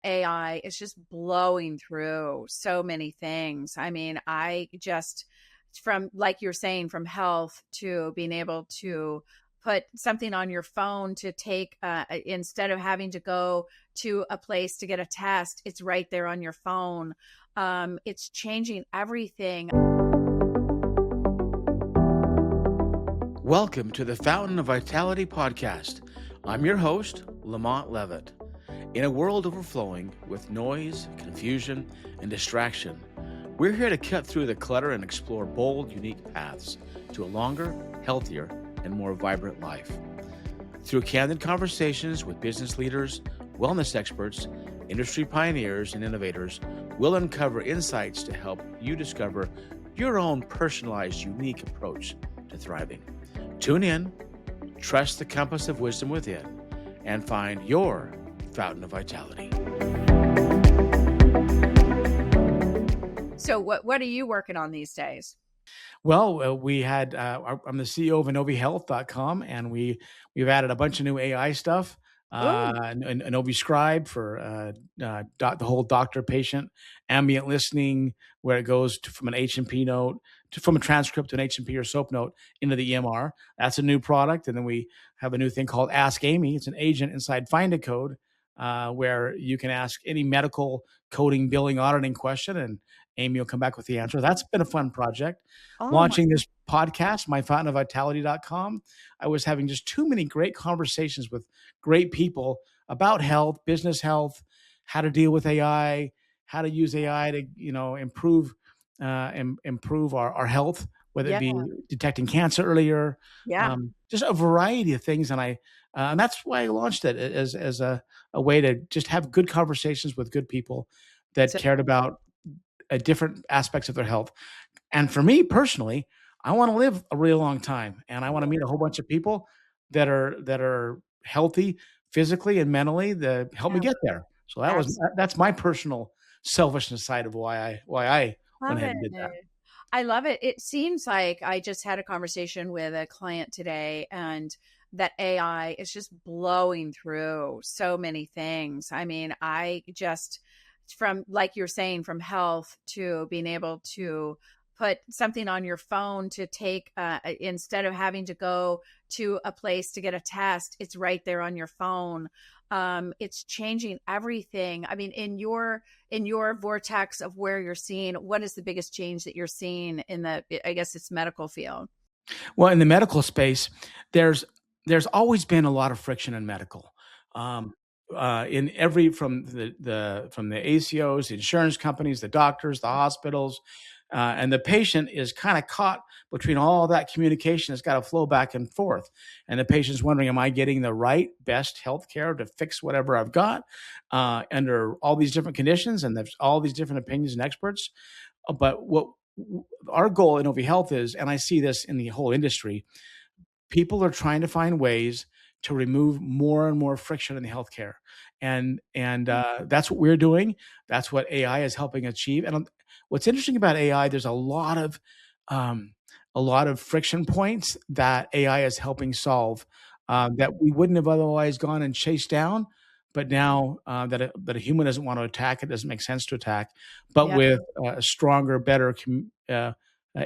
AI is just blowing through so many things. I mean, I just, from like you're saying, from health to being able to put something on your phone to take, instead of having to go to a place to get a test, it's right there on your phone. It's changing everything. Welcome to the Fountain of Vitality podcast. I'm your host, LaMont Leavitt. In a world overflowing with noise, confusion, and distraction, we're here to cut through the clutter and explore bold, unique paths to a longer, healthier, and more vibrant life. Through candid conversations with business leaders, wellness experts, industry pioneers, and innovators, we'll uncover insights to help you discover your own personalized, unique approach to thriving. Tune in, trust the compass of wisdom within, and find your fountain of vitality. So what are you working on these days? Well, we had, I'm the CEO of InnoviHealth.com, and we've added a bunch of new AI stuff. InnoviScribe for the whole doctor-patient ambient listening, where it goes from an H&P note from a transcript to an H&P or SOAP note into the EMR. That's a new product. And then we have a new thing called Ask Amy. It's an agent inside Find a Code, where you can ask any medical coding, billing, auditing question, and Amy will come back with the answer. That's been a fun project. Launching this podcast, myfountainofvitality.com. I was having just too many great conversations with great people about health, business health, how to deal with AI, how to use AI to, improve our health, whether it be detecting cancer earlier, just a variety of things. And and that's why I launched it as a way to just have good conversations with good people that cared about different aspects of their health. And for me personally, I want to live a really long time, and I want to meet a whole bunch of people that are healthy physically and mentally that help me get there. So that's my personal selfishness side of why I went ahead and did that. I love it. It seems like I just had a conversation with a client today, and that AI is just blowing through so many things. I mean, I just, from like you're saying, from health to being able to put something on your phone to take, instead of having to go to a place to get a test, it's right there on your phone. It's changing everything. I mean, in your vortex of where you're seeing, what is the biggest change that you're seeing in I guess it's medical field? Well, in the medical space, there's always been a lot of friction in medical. From the ACOs, the insurance companies, the doctors, the hospitals, and the patient is kind of caught between all that communication that's got to flow back and forth. And the patient's wondering, am I getting the right, best healthcare to fix whatever I've got under all these different conditions? And there's all these different opinions and experts. But what our goal in InnoviHealth is, and I see this in the whole industry, people are trying to find ways to remove more and more friction in the healthcare. And that's what we're doing. That's what AI is helping achieve. And what's interesting about AI, there's a lot of friction points that AI is helping solve that we wouldn't have otherwise gone and chased down. But now that a human doesn't want to attack, it doesn't make sense to attack. But with a stronger, better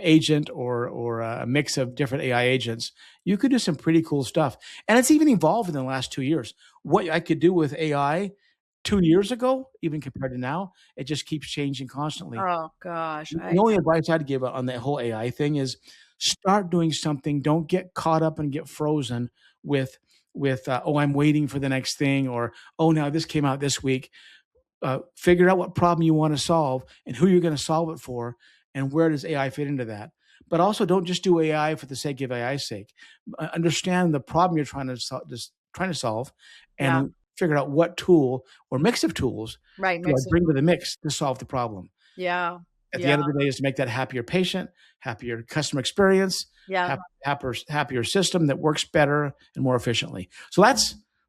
agent or a mix of different AI agents, you could do some pretty cool stuff. And it's even evolved in the last 2 years. What I could do with AI 2 years ago, even compared to now, it just keeps changing constantly. Oh gosh. The only advice I'd give on the whole AI thing is start doing something. Don't get caught up and get frozen with I'm waiting for the next thing, or, now this came out this week. Figure out what problem you want to solve and who you're going to solve it for, and where does AI fit into that. But also, don't just do AI for the sake of AI's sake. Understand the problem you're trying to solve, and figure out what tool or mix of tools do I bring to the mix to solve the problem. Yeah. At the end of the day, is to make that happier patient, happier customer experience, happier system that works better and more efficiently. So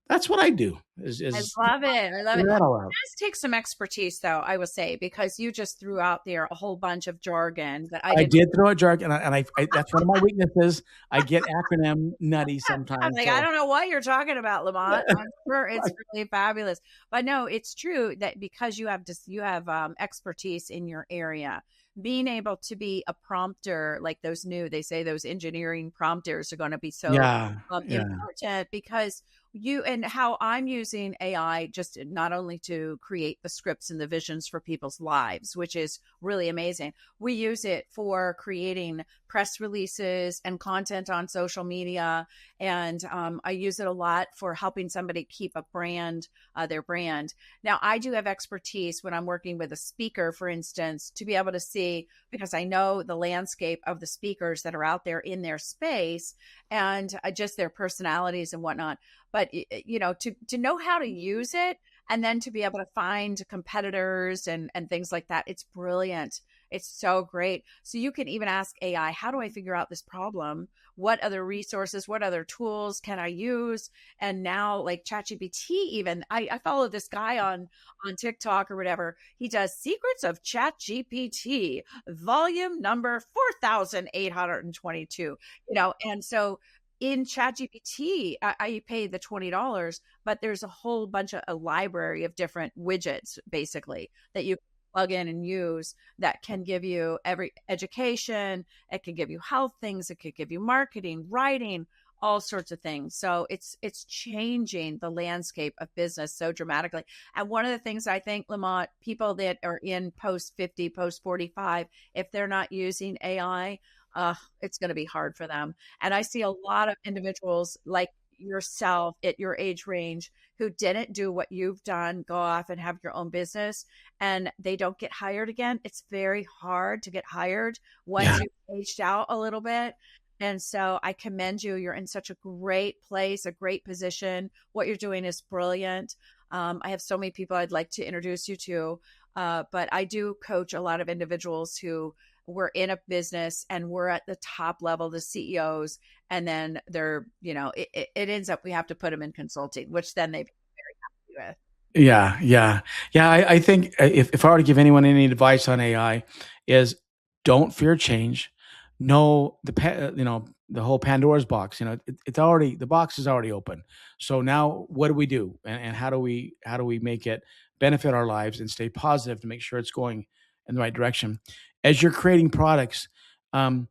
that's what I do. I Is love it. I love it. figure that all It out. does take some expertise, though, I will say, because you just threw out there a whole bunch of jargon that I I didn't. did throw a jargon, and I that's one of my weaknesses. I get acronym nutty I'm sometimes. like, I So don't know what you're talking about, Lamont. I'm sure it's really fabulous. But no, it's true that because you have expertise in your area, being able to be a prompter, like they say those engineering prompters are going to be so yeah, yeah, important, because and how I'm using AI just not only to create the scripts and the visions for people's lives, which is really amazing. We use it for creating press releases and content on social media. And I use it a lot for helping somebody keep a brand, their brand. Now, I do have expertise when I'm working with a speaker, for instance, to be able to see, because I know the landscape of the speakers that are out there in their space, and just their personalities and whatnot. But to know how to use it, and then to be able to find competitors and things like that, it's brilliant. It's so great. So you can even ask AI, how do I figure out this problem? What other resources, what other tools can I use? And now, like ChatGPT, even I follow this guy on TikTok or whatever. He does secrets of ChatGPT, volume number 4,822. And so in ChatGPT, I pay the $20, but there's a whole bunch of a library of different widgets, basically, that you plug in and use, that can give you every education. It can give you health things. It could give you marketing, writing, all sorts of things. So it's changing the landscape of business so dramatically. And one of the things I think, Lamont, people that are in post 50, post 45, if they're not using AI, it's going to be hard for them. And I see a lot of individuals like yourself at your age range who didn't do what you've done, go off and have your own business, and they don't get hired again. It's very hard to get hired once yeah, you've aged out a little bit. And so I commend you. You're in such a great place, a great position. What you're doing is brilliant. I have so many people I'd like to introduce you to, but I do coach a lot of individuals who were in a business and we're at the top level, the CEOs, and then it ends up we have to put them in consulting, which then they very happy with. yeah, yeah, yeah. I think if I were to give anyone any advice on AI, is don't fear change. Know the whole Pandora's box. It's already, the box is already open. So now what do we do, and how do we make it benefit our lives and stay positive to make sure it's going in the right direction as you're creating products. Um,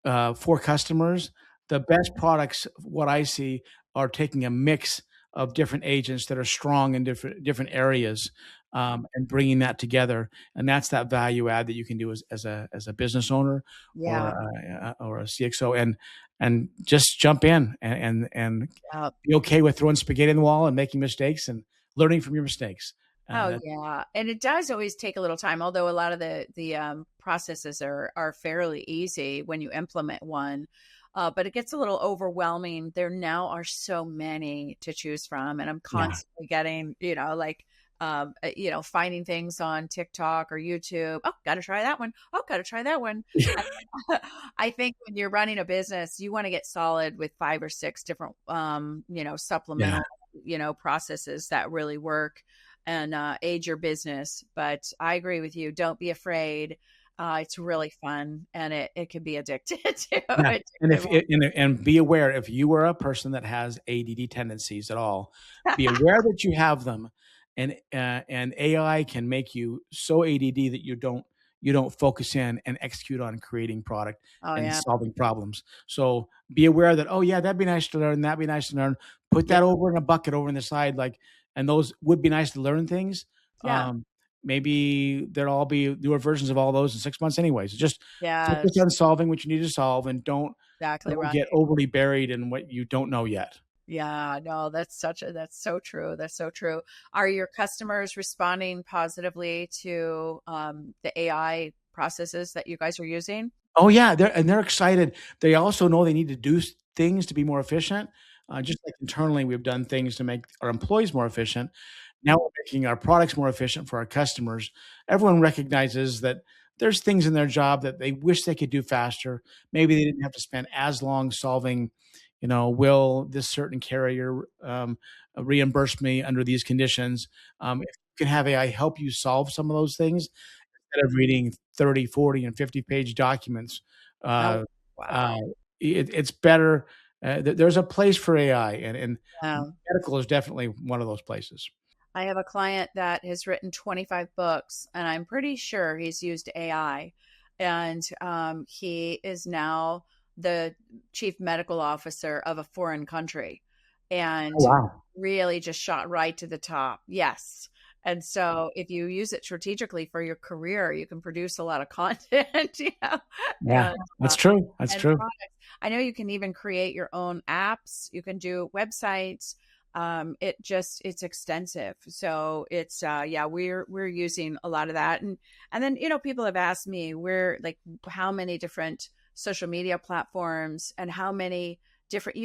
for customers, the best products, what I see, are taking a mix of different agents that are strong in different areas, and bringing that together. And that's that value add that you can do as a business owner, or Yeah. or a CXO, and just jump in and Yeah. be okay with throwing spaghetti in the wall and making mistakes and learning from your mistakes. Oh That, yeah, and it does always take a little time. Although a lot of the processes are fairly easy when you implement one, but it gets a little overwhelming. There now are so many to choose from, and I'm yeah, constantly getting finding things on TikTok or YouTube. Oh, got to try that one. Oh, got to try that one. I think when you're running a business, you want to get solid with 5 or 6 different yeah. supplemental processes that really work and aid your business. But I agree with you. Don't be afraid. It's really fun, and it can be addicted to Yeah, and if addictive. and be aware, if you are a person that has ADD tendencies at all, be aware that you have them, and AI can make you so ADD that you don't focus in and execute on creating product Oh and yeah, solving problems. So be aware that, oh yeah, that'd be nice to learn. That'd be nice to learn. Put yeah, that over in a bucket over in the side, like, and those would be nice to learn things. yeah, Maybe there'll all be newer versions of all those in 6 months anyways. Just focus yes, on solving what you need to solve, and don't exactly don't right. get overly buried in what you don't know yet. Yeah, no, that's so true. That's so true. Are your customers responding positively to the AI processes that you guys are using? Oh yeah, they're excited. They also know they need to do things to be more efficient. Just like internally, we've done things to make our employees more efficient. Now we're making our products more efficient for our customers. Everyone recognizes that there's things in their job that they wish they could do faster. Maybe they didn't have to spend as long solving, will this certain carrier reimburse me under these conditions. If you can have AI help you solve some of those things instead of reading 30, 40, and 50-page documents, Oh, uh, uh, wow. it's better. There's a place for AI, and Wow. medical is definitely one of those places. I have a client that has written 25 books, and I'm pretty sure he's used AI. And he is now the chief medical officer of a foreign country and Oh, wow. really just shot right to the top. Yes. And so if you use it strategically for your career, you can produce a lot of content, Yeah, and that's true. That's and true. products. I know you can even create your own apps. You can do websites. It's extensive. So it's yeah, we're using a lot of that. And then, people have asked me where, like, how many different social media platforms and how many different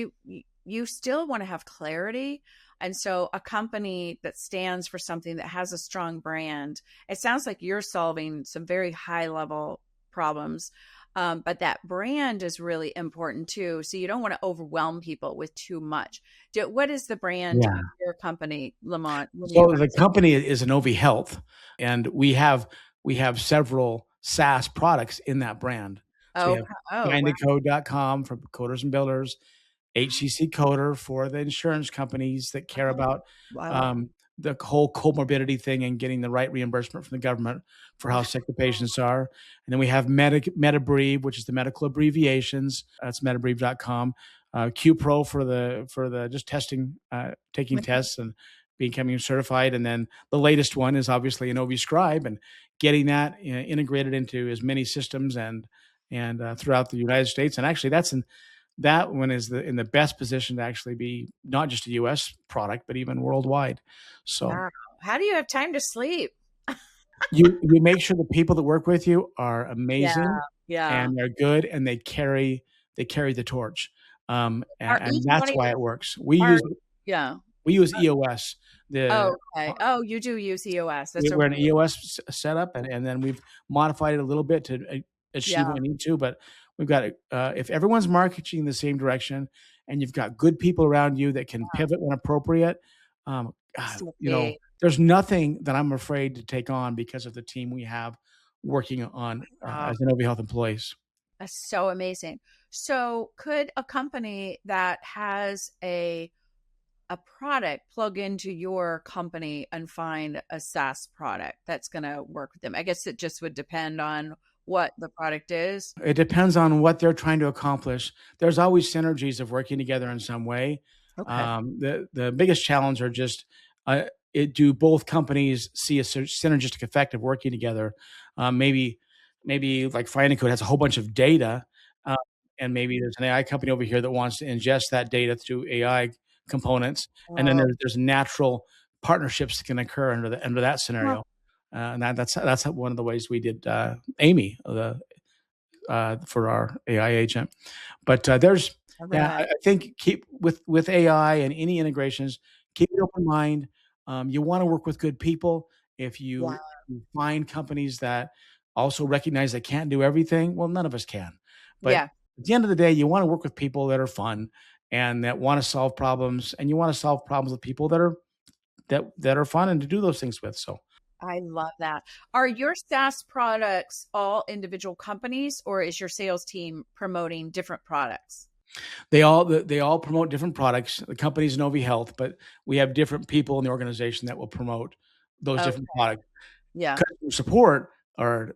you still want to have clarity. And so a company that stands for something that has a strong brand, it sounds like you're solving some very high level problems. But that brand is really important too. So you don't want to overwhelm people with too much. What is the brand of Yeah. your company, Lamont? What do you So got? the company is InnoviHealth, and we have several SaaS products in that brand. So we Oh, have oh, wow. findacode.com for coders and builders, HCC Coder for the insurance companies that care Oh, about wow. um, the whole comorbidity thing and getting the right reimbursement from the government for how Wow. sick the patients are. And then we have MetaBreeve, which is the medical abbreviations. That's metabrieve.com. QPro for the just testing, taking tests and becoming certified. And then the latest one is obviously InnoviScribe, and getting that integrated into as many systems and throughout the United States. And actually, that one is in the best position to actually be not just a U.S. product, but even worldwide. So Wow. How do you have time to sleep? you make sure the people that work with you are Yeah. amazing Yeah. and they're good and they carry the torch. And, Are and each that's one of why your it works. We are use yeah. we use EOS. The Oh, okay. Oh, you do use EOS. That's We're okay. an EOS setup, and then we've modified it a little bit to achieve Yeah. what we need to. But we've got if everyone's marketing in the same direction, and you've got good people around you that can pivot when appropriate, So key. there's nothing that I'm afraid to take on because of the team we have working on Wow. as Innovi Health employees. That's so amazing. So could a company that has a product plug into your company and find a SaaS product that's going to work with them? I guess it just would depend on what the product is. It depends on what they're trying to accomplish. There's always synergies of working together in some way. Okay. The biggest challenge are just uh, do both companies see a synergistic effect of working together? Maybe like Finacode has a whole bunch of data, uh, and maybe there's an AI company over here that wants to ingest that data through AI components, and then Oh, there's natural partnerships that can occur under that huh. scenario. And that's one of the ways we did Amy, for our AI agent. But Love yeah, I that. think keep with AI and any integrations, keep an open mind. You want to work with good people. If Yeah. you find companies that also recognize they can't do everything, well, none of us can. But Yeah. at the end of the day, you want to work with people that are fun and that want to solve problems, and you want to solve problems with people that are fun and to do those things with. So I love that. Are your SaaS products all individual companies, or is your sales team promoting different products? they all promote different products. The company's Novi Health, but we have different people in the organization that will promote those Okay. different products. Yeah. Customer support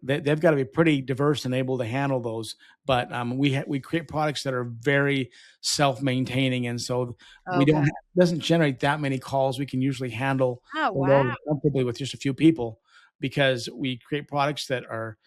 they've got to be pretty diverse and able to handle those. But we create products that are very self-maintaining, and so we Okay. doesn't generate that many calls. We can usually handle Oh, the wow. load comfortably with just a few people because we create products that are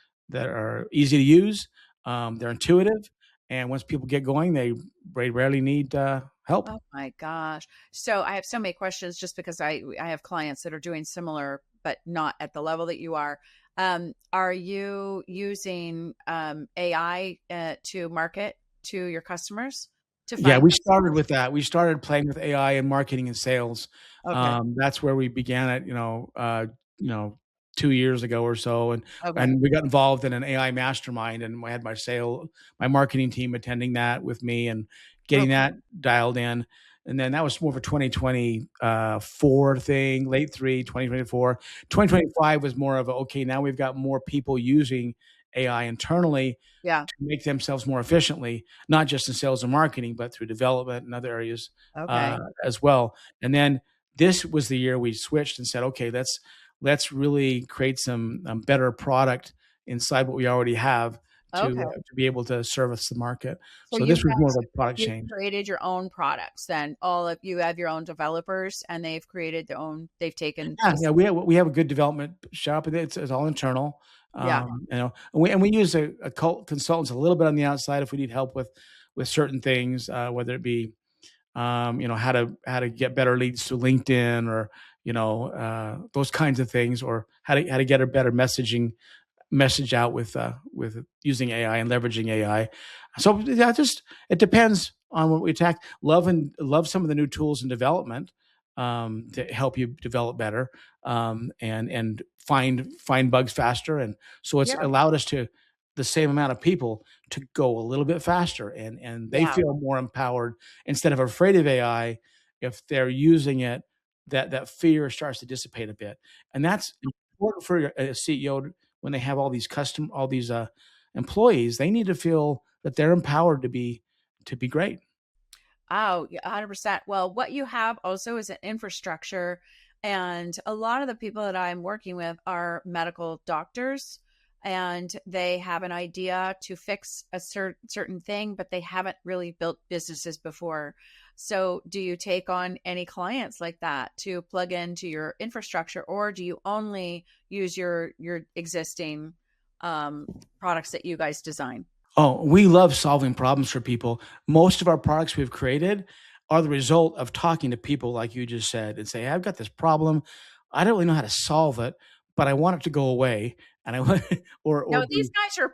easy to use. They're intuitive, and once people get going, they rarely need help. Oh my gosh. So I have so many questions just because I have clients that are doing similar but not at the level that you are. Are you using AI to market to your customers to Yeah, find we started customers? with that. We started playing with AI in marketing and sales. Okay. That's where we began it, you know, 2 years ago or so, and Okay. and we got involved in an AI mastermind, and I had my marketing team attending that with me and getting Okay. that dialed in. And then that was more of a 2024 thing, late 2024. 2025 was more of a, okay, now we've got more people using AI internally Yeah. to make themselves more efficiently, not just in sales and marketing, but through development and other areas Okay. as well. And then this was the year we switched and said, okay, let's really create some better product inside what we already have Okay. to be able to service the market. So So you this was more guys, of a product you've change. created your own products then. All of you have your own developers and they've created their own, they've taken Yeah, we have a good development shop, and it's all internal. yeah. And we use a consultants a little bit on the outside if we need help with certain things, whether it be how to get better leads to LinkedIn, or those kinds of things, or how to get a better message out with using AI and leveraging AI. So yeah, just it depends on what we attack. Love some of the new tools in development to help you develop better, and find bugs faster. And so it's Yeah. allowed us to the same amount of people to go a little bit faster, and they Yeah. feel more empowered instead of afraid of AI. If they're using it, that fear starts to dissipate a bit, and that's important for a CEO when they have all these employees. They need to feel that they're empowered to be great. Oh, yeah, 100%. Well, what you have also is an infrastructure. And a lot of the people that I'm working with are medical doctors, and they have an idea to fix a certain thing, but they haven't really built businesses before. So, do you take on any clients like that to plug into your infrastructure, or do you only use your existing products that you guys design? Oh, we love solving problems for people. Most of our products we've created are the result of talking to people like you just said, and say, "Hey, I've got this problem. I don't really know how to solve it, but I want it to go away." And I want, or No, these be guys are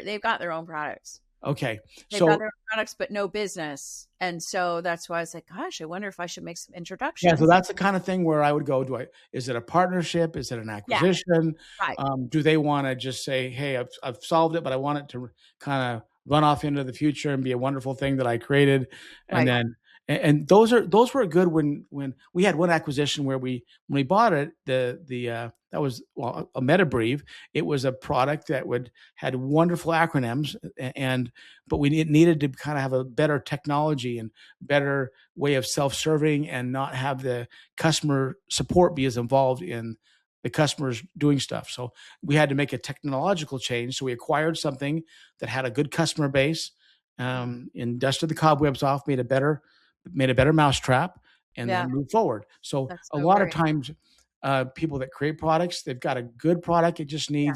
they've got their own products. okay. They've got So their own products, but no business. And so that's why I was like, gosh, I wonder if I should make some yeah, so introductions. that's the kind of thing where I would go, is it a partnership? Is it an Yeah, acquisition? right, Do they want to just say, hey, I've solved it, but I want it to kind of run off into the future and be a wonderful thing that I created? And right. then, and those were good when we had one acquisition where when we bought it, that was, well, a MetaBrieve. It was a product that had wonderful acronyms, but we needed to kind of have a better technology and better way of self-serving, and not have the customer support be as involved in the customers doing stuff. So we had to make a technological change. So we acquired something that had a good customer base, and dusted the cobwebs off, made a better mousetrap, and Yeah, then moved forward. So that's a so lot of great. times, people that create products, they've got a good product. Yeah,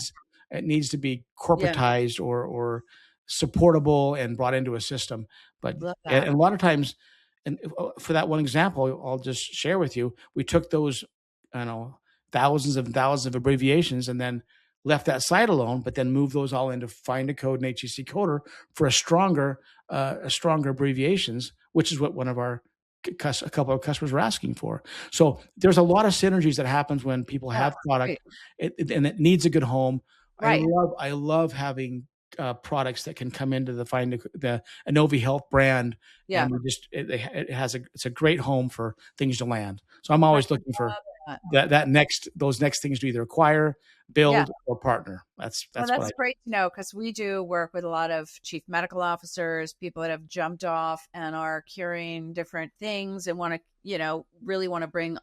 It needs to be yeah, corporatized, or supportable and brought into a system. But love and that. a lot of times, and for that one example, I'll just share with you, we took those, I don't know, thousands and thousands of abbreviations, and then left that site alone, but then moved those all into Find a Code and HEC Coder for a stronger abbreviations, which is what one of a couple of customers were asking for. So there's a lot of synergies that happens when people Yeah, have product, great. and it needs a good home. Right. I love having products that can come into the InnoviHealth brand, Yeah. and it's a great home for things to land. So I'm I always looking for love that. those next things to either acquire, Yeah. build, or partner. Well, That's what I that's great to know because we do work with a lot of chief medical officers, people that have jumped off and are curing different things and want to, really want to bring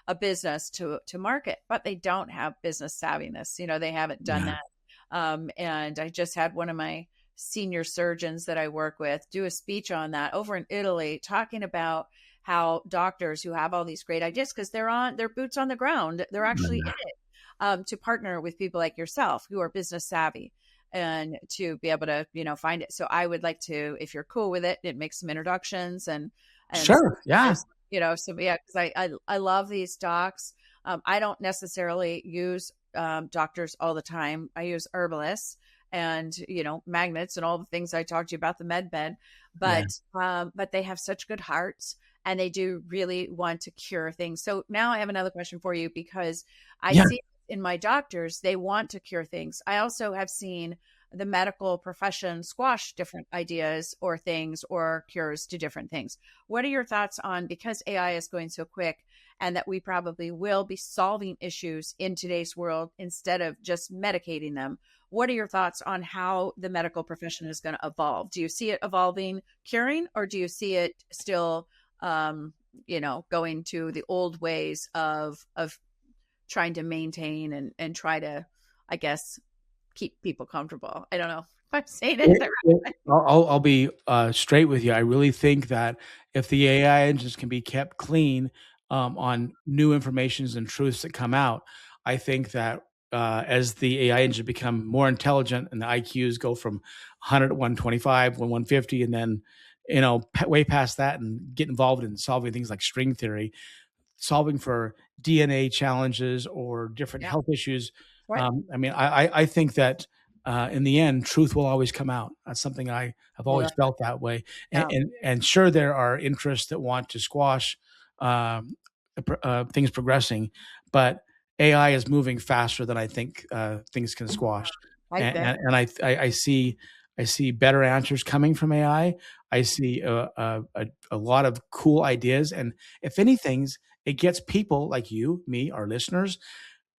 a business to market, but they don't have business savviness. They haven't done Yeah. that. And I just had one of my senior surgeons that I work with do a speech on that over in Italy, talking about how doctors who have all these great ideas, because they're on their boots on the ground, they're actually in it, to partner with people like yourself who are business savvy and to be able to, find it. So I would like to, if you're cool with it, make some introductions and Sure. Yeah. so yeah, because I love these docs. I don't necessarily use doctors all the time. I use herbalists and magnets and all the things I talked to you about, the med bed, Yeah. but they have such good hearts and they do really want to cure things. So now I have another question for you, because I Yeah. see in my doctors, they want to cure things. I also have seen the medical profession squash different ideas or things or cures to different things. What are your thoughts on, because AI is going so quick and that we probably will be solving issues in today's world instead of just medicating them? What are your thoughts on how the medical profession is going to evolve? Do you see it evolving, curing, or do you see it still, going to the old ways of trying to maintain and try to, I guess, keep people comfortable? I don't know if I'm saying it the right way. I'll be straight with you. I really think that if the AI engines can be kept clean on new informations and truths that come out, I think that as the AI engine become more intelligent and the IQs go from 100 to 125, 150, and then way past that and get involved in solving things like string theory, solving for DNA challenges or different Yeah. health issues. Right. I think that in the end, truth will always come out. That's something I have always Yeah. felt that way. And, Yeah. and sure, there are interests that want to squash things progressing, but AI is moving faster than I think things can squash. I And, bet. I see better answers coming from AI. I see a lot of cool ideas, and if anything, it gets people like you, me, our listeners,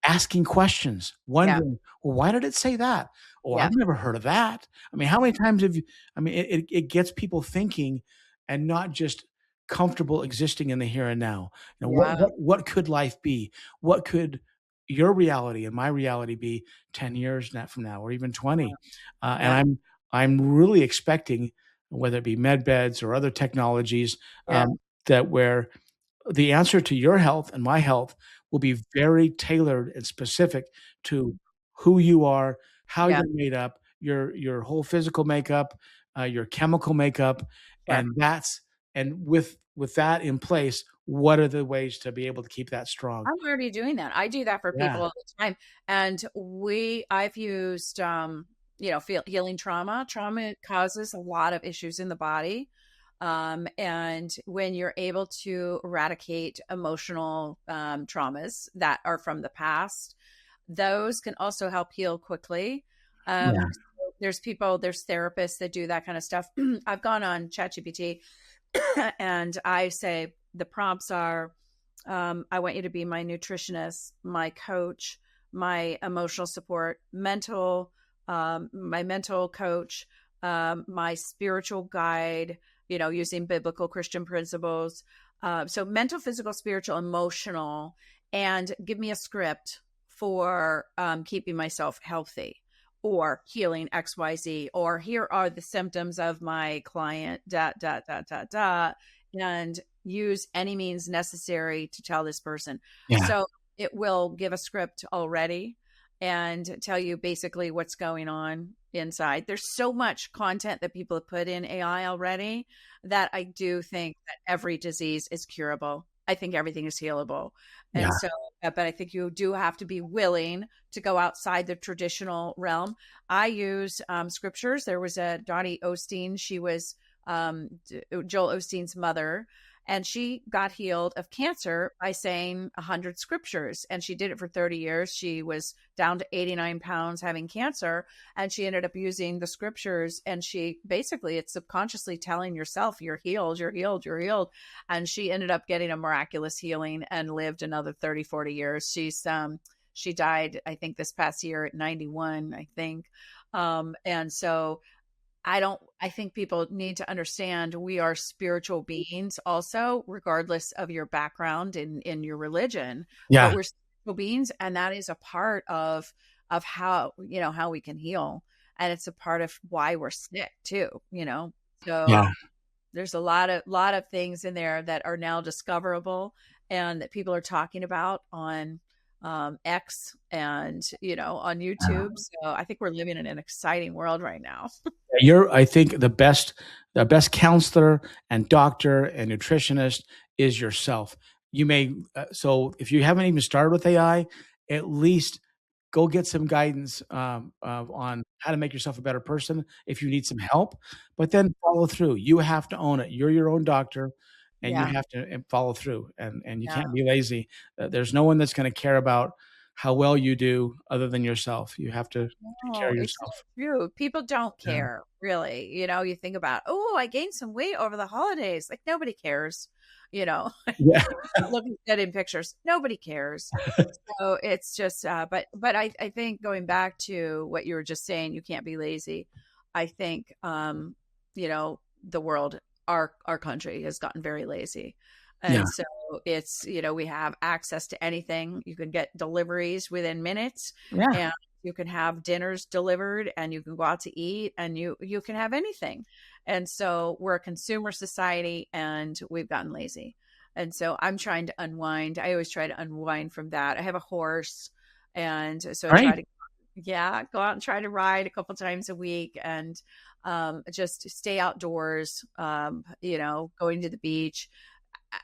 asking questions, Yeah. wondering, well, why did it say that? Oh, Yeah. I've never heard of that. I mean, how many times have you? I mean, it gets people thinking and not just comfortable existing in the here and now. Yeah. What could life be? What could your reality and my reality be 10 years from now, or even 20? And Yeah. I'm really expecting, whether it be med beds or other technologies, Yeah. that where the answer to your health and my health will be very tailored and specific to who you are, how Yeah. you're made up, your whole physical makeup, your chemical makeup, Sure. and with that in place, what are the ways to be able to keep that strong? I'm already doing that. I do that for Yeah, people all the time. And I've used, healing trauma. Trauma causes a lot of issues in the body. And when you're able to eradicate emotional traumas that are from the past, those can also help heal quickly. yeah, So there's therapists that do that kind of stuff. I've gone on ChatGPT and I say the prompts are, I want you to be my nutritionist, my coach, my emotional support, my mental coach, my spiritual guide, using biblical Christian principles. So mental, physical, spiritual, emotional, and give me a script for keeping myself healthy or healing XYZ, or here are the symptoms of my client, dot, dot, dot, dot, dot, and use any means necessary to tell this person. yeah, So it will give a script already and tell you basically what's going on inside. There's so much content that people have put in AI already that I do think that every disease is curable. I think everything is healable. yeah, And so, but I think you do have to be willing to go outside the traditional realm. I use scriptures. There was a Dottie Osteen. She was Joel Osteen's mother, and she got healed of cancer by saying 100 scriptures. And she did it for 30 years. She was down to 89 pounds having cancer, and she ended up using the scriptures. And she basically, it's subconsciously telling yourself, you're healed, you're healed, you're healed. And she ended up getting a miraculous healing and lived another 30, 40 years. She died, I think, this past year at 91, I think. And so I think people need to understand we are spiritual beings also, regardless of your background in your religion, but yeah, we're spiritual beings. And that is a part of how we can heal. And it's a part of why we're sick too. So yeah. there's a lot of things in there that are now discoverable and that people are talking about on X and on YouTube. So I think we're living in an exciting world right now. You're, I think, the best counselor and doctor and nutritionist is yourself. You may, so if you haven't even started with AI, at least go get some guidance on how to make yourself a better person if you need some help, but then follow through. You have to own it. You're your own doctor, and you Yeah. have to follow through, and you Yeah. can't be lazy. There's no one that's going to care about how well you do other than yourself. You have to take care No, of it's so yourself. true. People don't Yeah. care, really. You think about, oh, I gained some weight over the holidays. Like nobody cares, you know. Yeah. Looking good in pictures. Nobody cares. So it's just but I think going back to what you were just saying, you can't be lazy. I think the world, our country has gotten very lazy. Yeah. And so it's, we have access to anything. You can get deliveries within minutes, Yeah. and you can have dinners delivered, and you can go out to eat, and you can have anything. And so we're a consumer society, and we've gotten lazy. And so I'm trying to unwind. I always try to unwind from that. I have a horse. And so I try Right. to, go out and try to ride a couple times a week, and just stay outdoors, going to the beach.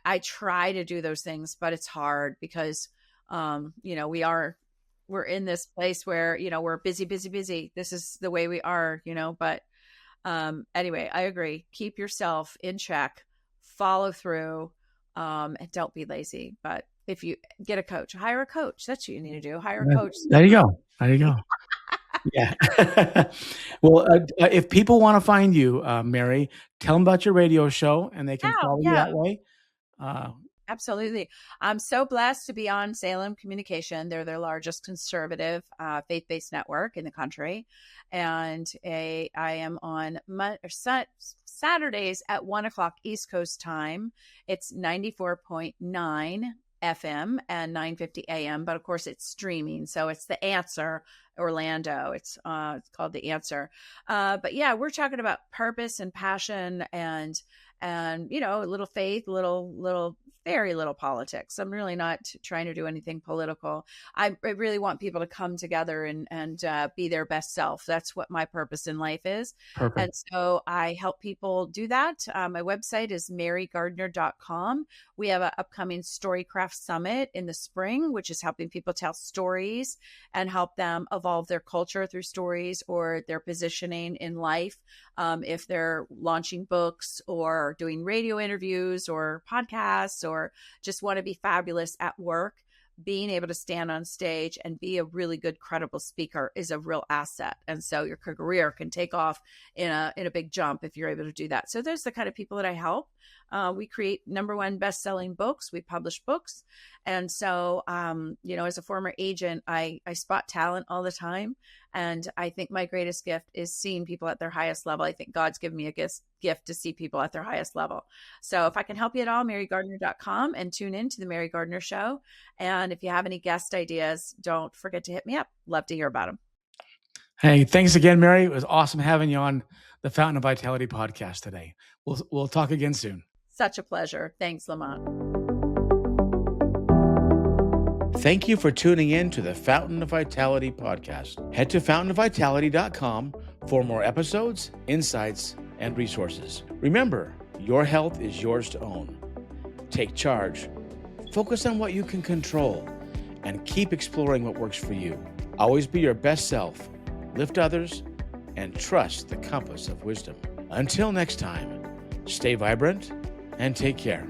I try to do those things, but it's hard because, we're in this place where, we're busy, busy, busy. This is the way we are, but anyway, I agree. Keep yourself in check, follow through, and don't be lazy. But if you get a coach, hire a coach. That's what you need to do. Hire a coach. There you go. There you go. Yeah. Well, if people want to find you, Mary, tell them about your radio show, and they can follow you Yeah. that way. Absolutely. I'm so blessed to be on Salem Communication. They're their largest conservative faith-based network in the country. And I am on Saturdays at 1:00 East Coast time. It's 94.9 FM and 9:50 AM. But of course, it's streaming. So it's The Answer, Orlando. It's called The Answer. But yeah, we're talking about purpose and passion and a little faith, very little politics. I'm really not trying to do anything political. I really want people to come together and be their best self. That's what my purpose in life is. Perfect. And so I help people do that. My website is marygardner.com. We have an upcoming Storycraft Summit in the spring, which is helping people tell stories and help them evolve their culture through stories or their positioning in life. If they're launching books or doing radio interviews or podcasts or just want to be fabulous at work, being able to stand on stage and be a really good, credible speaker is a real asset. And so your career can take off in a big jump if you're able to do that. So there's the kind of people that I help. We create #1 best-selling books. We publish books. And so, as a former agent, I spot talent all the time. And I think my greatest gift is seeing people at their highest level. I think God's given me a gift to see people at their highest level. So if I can help you at all, marygardner.com, and tune in to the Mary Gardner Show. And if you have any guest ideas, don't forget to hit me up. Love to hear about them. Hey, thanks again, Mary. It was awesome having you on the Fountain of Vitality podcast today. We'll talk again soon. Such a pleasure. Thanks, LaMont. Thank you for tuning in to the Fountain of Vitality podcast. Head to fountainofvitality.com for more episodes, insights, and resources. Remember, your health is yours to own. Take charge, focus on what you can control, and keep exploring what works for you. Always be your best self, lift others, and trust the compass of wisdom. Until next time, stay vibrant and take care.